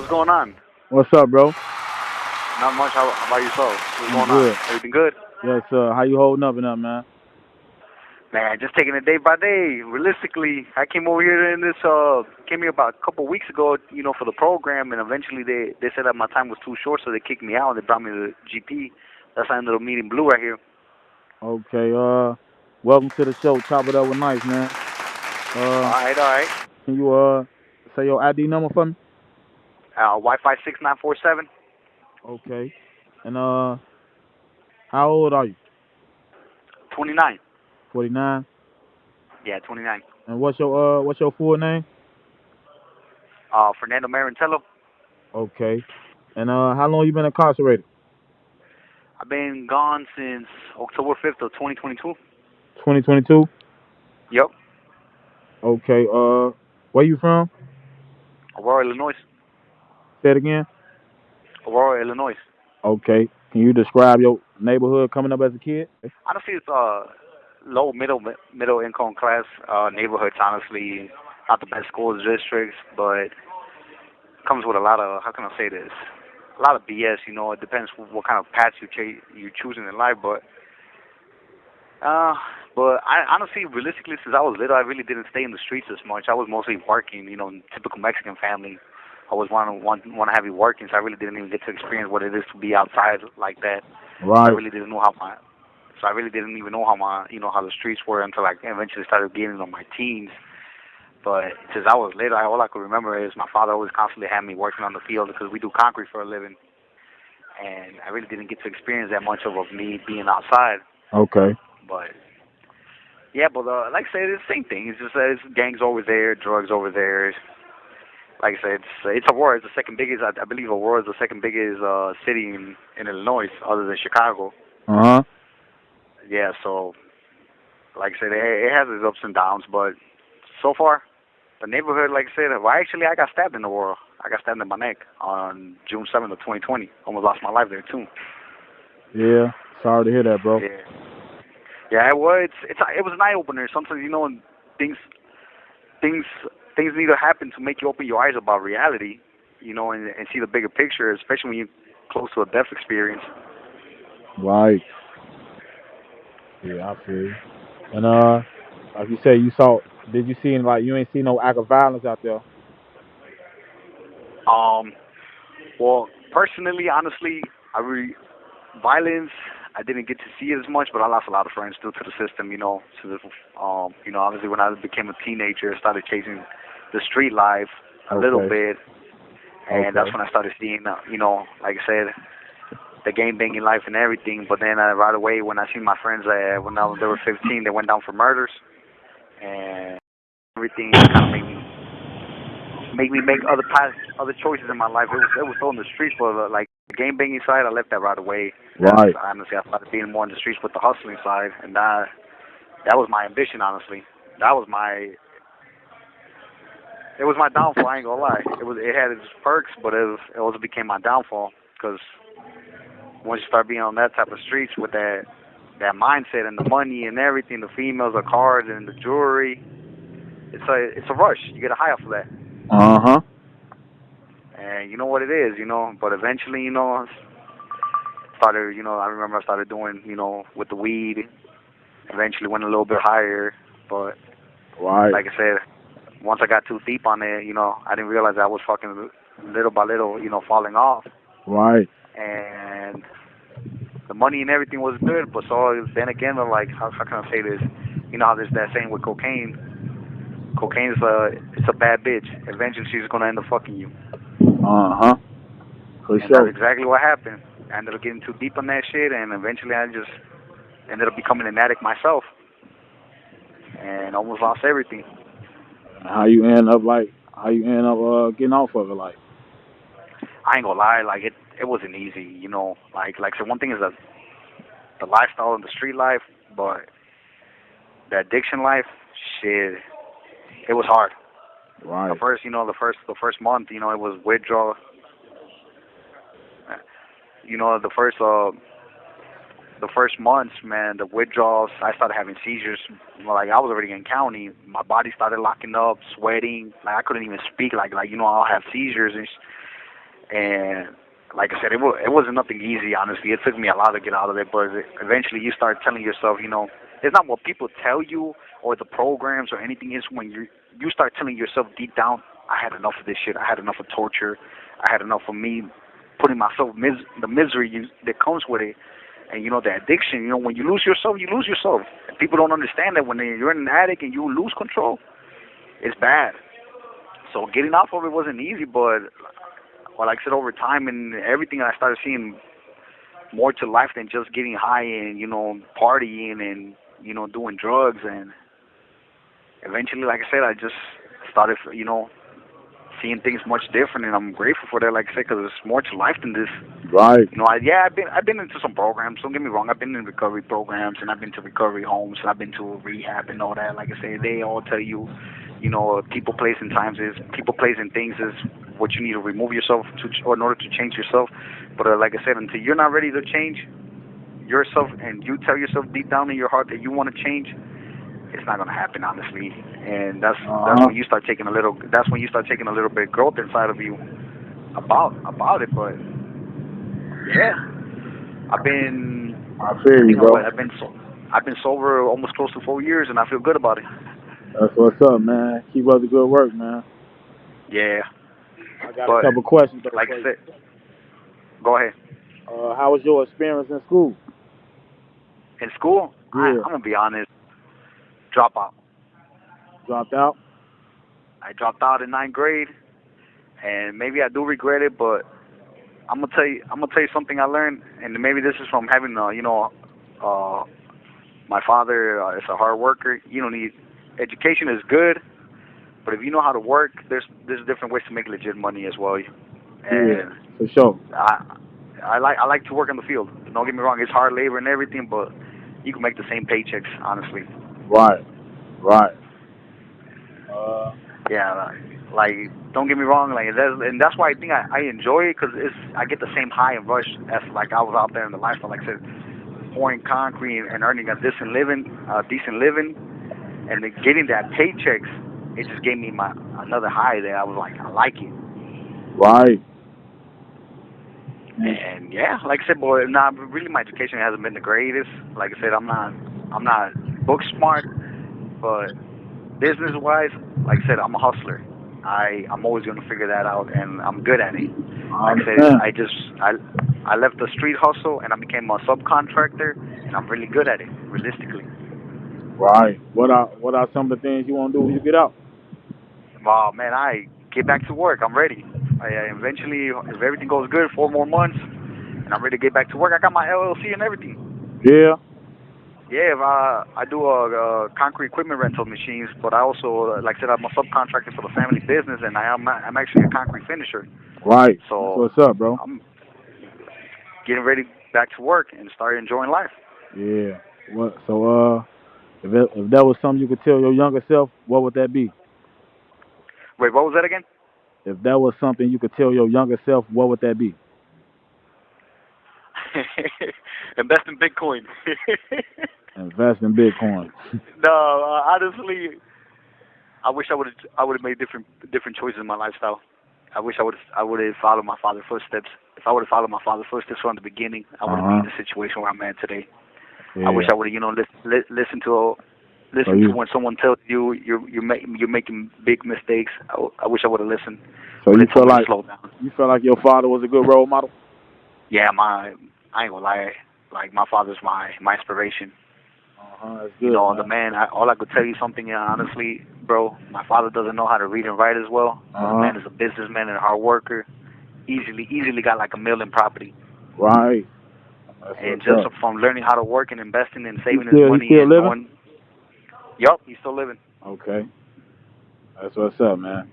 What's going on? What's up, bro? Not much. How about yourself? What's I'm going on? good. Everything good? Yes, sir. How you holding up and up, man? Man, just taking it day by day. Realistically, I came over here in this, came here about a couple of weeks ago, for the program, and eventually they said that my time was too short, so they kicked me out and they brought me to the GP. That's how I ended up meeting Blue right here. Okay, welcome to the show. Chop it up with Nice, man. All right, all right. Can you say your ID number for me? Wi-Fi 6947. Okay. And how old are you? 29. 49. Yeah, 29. And what's your full name? Fernando Marin-Tello. Okay. And how long you been incarcerated? I've been gone since October 5th of 2022. 2022. Yep. Okay. Where you from? Aurora, Illinois. Say it again. Aurora, Illinois. Okay. Can you describe your neighborhood coming up as a kid? Honestly, it's low middle income class neighborhoods. Honestly, not the best school districts, but comes with a lot of, how can I say this? A lot of BS. It depends what kind of path you choosing in life, but I honestly, realistically, since I was little, I really didn't stay in the streets as much. I was mostly working. Typical Mexican family. I always want to have you working, so I really didn't even get to experience what it is to be outside like that. Right. I really didn't know so I really didn't even know how the streets were until I eventually started getting on my teens. But since I was little, all I could remember is my father always constantly had me working on the field because we do concrete for a living, and I really didn't get to experience that much of me being outside. Okay. But yeah, but like I said, it's the same thing. It's just it's gangs over there, drugs over there. Like I said, it's Aurora. It's the second biggest. I believe Aurora is the second biggest city in Illinois, other than Chicago. Uh huh. Yeah, so like I said, it has its ups and downs, but so far, the neighborhood, like I said, I got stabbed in Aurora. I got stabbed in my neck on June 7th of 2020. Almost lost my life there too. Yeah. Sorry to hear that, bro. Yeah. Yeah, it was. It was an eye opener. Sometimes things things things need to happen to make you open your eyes about reality, and see the bigger picture, especially when you're close to a death experience. Right. Yeah, I feel you. And like you said, did you see you ain't see no act of violence out there? Um, well, personally, honestly, violence. I didn't get to see it as much, but I lost a lot of friends due to the system. Obviously when I became a teenager, I started chasing the street life a little bit, and that's when I started seeing, like I said, the game banging life and everything. But then right away, when I seen my friends, when they were 15, they went down for murders, and everything kind of made me make other choices in my life. It was still in the streets, but like the game banging side, I left that right away. Right. Honestly, I started being more in the streets with the hustling side, and that was my ambition. Honestly, it was my downfall. I ain't gonna lie. It had its perks, but it also became my downfall because once you start being on that type of streets with that mindset and the money and everything, the females, the cars, and the jewelry, it's a rush. You get a high off of that. Uh huh. And you know what it is, But eventually, started, I remember I started doing, with the weed. Eventually went a little bit higher, but Right. like I said, once I got too deep on it, I didn't realize I was fucking little by little, falling off. Right. And the money and everything was good, but so then again, like how can I say this? You know how there's that saying with cocaine. Cocaine's it's a bad bitch. Eventually, she's gonna end up fucking you. Uh huh. For And sure. that's exactly what happened. I ended up getting too deep on that shit, and eventually I just ended up becoming an addict myself, and almost lost everything. How you end up getting off of it like? I ain't gonna lie, like it wasn't easy, Like so one thing is the lifestyle and the street life, but the addiction life, shit, it was hard. Right. The first month, it was withdrawal. The first months, man, the withdrawals, I started having seizures. Like I was already in county, my body started locking up, sweating. Like I couldn't even speak. Like I'll have seizures, And like I said, it wasn't nothing easy. Honestly, it took me a lot to get out of it. But eventually, you start telling yourself, it's not what people tell you or the programs or anything. It's when you start telling yourself deep down, I had enough of this shit. I had enough of torture. I had enough of me putting myself the misery that comes with it. And the addiction. When you lose yourself, you lose yourself. And people don't understand that when you're an addict and you lose control, it's bad. So getting off of it wasn't easy, but like I said, over time and everything, I started seeing more to life than just getting high and partying and doing drugs. And eventually, like I said, I just started seeing things much different, and I'm grateful for that. Like I said, because there's more to life than this. Right. I've been into some programs. Don't get me wrong. I've been in recovery programs, and I've been to recovery homes, and I've been to rehab and all that. Like I say, they all tell you, people, place, and things is what you need to remove yourself or in order to change yourself. But like I said, until you're not ready to change yourself, and you tell yourself deep down in your heart that you want to change, it's not gonna happen, honestly. And that's when you start taking a little. That's when you start taking a little bit of growth inside of you about it. But yeah, I feel you, bro. I've been sober almost close to 4 years, and I feel good about it. That's what's up, man. Keep up the good work, man. Yeah. I got a couple questions. Like I said, go ahead. How was your experience in school? In school, yeah. I'm gonna be honest. Dropout. Dropped out? I dropped out in 9th grade, and maybe I do regret it, but I'm gonna tell you something I learned, and maybe this is from having my father is a hard worker. You don't need education is good, but if you know how to work, there's different ways to make legit money as well. And yeah, for sure. I like to work in the field. Don't get me wrong, it's hard labor and everything, but you can make the same paychecks, honestly. Right. Yeah, like don't get me wrong, that's why I think I enjoy it, because I get the same high and rush as like I was out there in the lifestyle, like I said, pouring concrete and earning a decent living, and then getting that paychecks. It just gave me another high that I was like, I like it. Right. And yeah, like I said, boy, really my education hasn't been the greatest. Like I said, I'm not book smart, but business wise, like I said, I'm a hustler. I'm always gonna figure that out, and I'm good at it. Like I said, I left the street hustle and I became a subcontractor, and I'm really good at it, realistically. Right. What are some of the things you want to do when you get out? Wow, man, I get back to work. I'm ready. Eventually, if everything goes good, 4 more months, and I'm ready to get back to work. I got my LLC and everything. Yeah. Yeah, I do concrete equipment rental machines, but I also, like I said, I'm a subcontractor for the family business, and I'm actually a concrete finisher. Right. So what's up, bro? I'm getting ready back to work and start enjoying life. Yeah. What? So if that was something you could tell your younger self, what would that be? Wait, what was that again? If that was something you could tell your younger self, what would that be? Invest in Bitcoin. Invest in Bitcoin. No, honestly, I wish I would have made different choices in my lifestyle. I wish I would have followed my father's footsteps. If I would have followed my father's footsteps from the beginning, I would have been in the situation where I'm at today. Yeah. I wish I would have, listened to when someone tells you you're making big mistakes. I wish I would have listened. So you feel like your father was a good role model? Yeah, I ain't gonna lie. Like, my father's my inspiration. That's good. The man. All I could tell you something, honestly, bro. My father doesn't know how to read and write as well. The man is a businessman and a hard worker. Easily got like $1 million property. Right. And just from learning how to work and investing and saving his money. He still living? Yup, he's still living. Okay. That's what's up, man.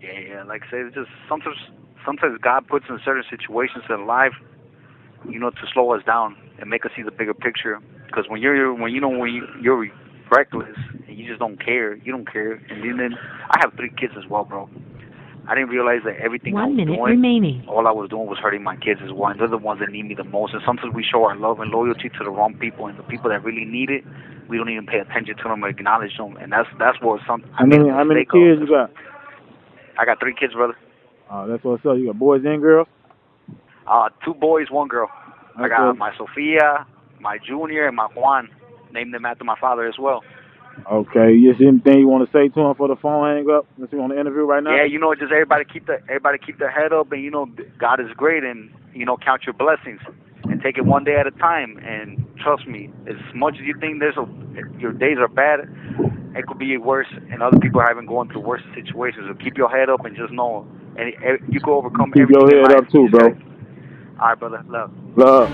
Yeah. Like I said, it's just sometimes God puts in certain situations in life, to slow us down and make us see the bigger picture. Because when you're reckless and you just don't care, And then I have 3 kids as well, bro. I didn't realize that everything I was doing, all I was doing was hurting my kids as well. And they're the ones that need me the most. And sometimes we show our love and loyalty to the wrong people, and the people that really need it, we don't even pay attention to them or acknowledge them. And that's what How many kids you got? I got 3 kids, brother. That's what's up. You got boys and girls? 2 boys, 1 girl. I That's got what. my Sophia, my Junior, and my Juan. Named them after my father as well. Okay. You see anything you want to say to him for the phone hang up? Since we're on the interview right now. Yeah, just everybody keep their head up, and God is great, and count your blessings, and take it one day at a time. And trust me, as much as you think your days are bad, it could be worse, and other people are having going through worse situations. So keep your head up and just know, and you can overcome Keep your everything in head life. up too, bro. All right, brother. Love. Love.